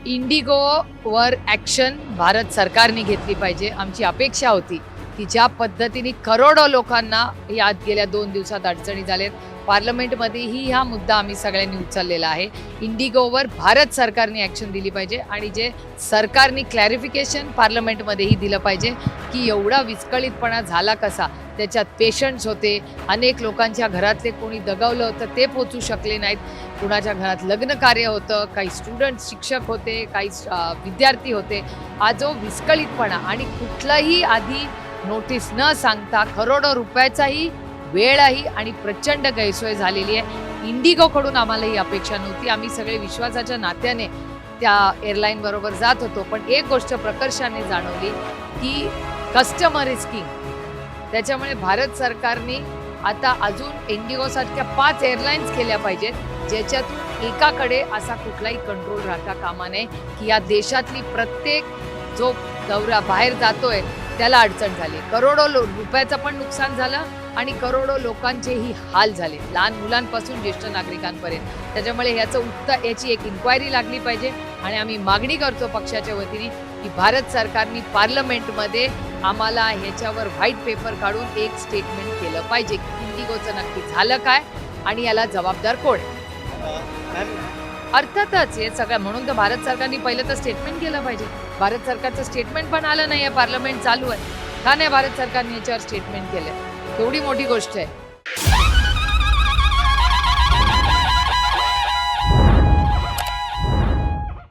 इंडिगोवर action Bharat सरकारने घेतली पाहिजे. आमची अपेक्षा होती की ज्या पद्धतीने करोडो लोकांना या गेल्या 2 दिवसात अडचणी झाल्यात, पार्लमेंटमध्येही हा मुद्दा आम्ही सगळ्यांनी उचललेला आहे. इंडिगोवर भारत सरकारने ॲक्शन दिली पाहिजे आणि जे सरकारने क्लॅरिफिकेशन पार्लमेंटमध्येही दिलं पाहिजे की एवढा विस्कळीतपणा झाला कसा. त्याच्यात पेशंट्स होते, अनेक लोकांच्या घरातले कोणी दगावलं होतं ते पोचू शकले नाहीत, कुणाच्या घरात लग्न कार्य होतं, काही स्टुडंट शिक्षक होते, काही विद्यार्थी होते. हा जो विस्कळीतपणा आणि कुठलाही आधी नोटीस न सांगता करोडो रुपयाचाही वेळही आणि प्रचंड गैरसोय झालेली आहे. इंडिगोकडून आम्हाला ही अपेक्षा नव्हती. आम्ही सगळे विश्वासाच्या नात्याने त्या एअरलाईन बरोबर जात होतो. पण एक गोष्ट प्रकर्षाने जाणवली की कस्टमर इज किंग. त्याच्यामुळे भारत सरकारने आता अजून इंडिगोसारख्या 5 एअरलाईन्स केल्या पाहिजेत, ज्याच्यातून एकाकडे असा कुठलाही कंट्रोल राहता कामा नये की या देशातली प्रत्येक जो दौरा बाहेर जातोय त्याला अडचण झाली. करोडो रुपयाचं पण नुकसान झालं आणि करोडो लोकांचेही हाल झाले, लहान मुलांपासून ज्येष्ठ नागरिकांपर्यंत. त्याच्यामुळे याची एक इन्क्वायरी लागली पाहिजे आणि आम्ही मागणी करतो पक्षाच्या वतीने की भारत सरकारने पार्लमेंटमध्ये आम्हाला ह्याच्यावर व्हाईट पेपर काढून एक स्टेटमेंट केलं पाहिजे की इंडिगोचं नक्की झालं काय आणि याला जबाबदार कोण आहे. अर्थातच हे सगळं म्हणून तर भारत सरकारने पहिलं तर स्टेटमेंट केलं पाहिजे. भारत सरकारचं स्टेटमेंट पण आलं नाही आहे, पार्लमेंट चालू आहे. का नाही भारत सरकारने याच्यावर स्टेटमेंट केलं? एवढी मोठी गोष्ट आहे.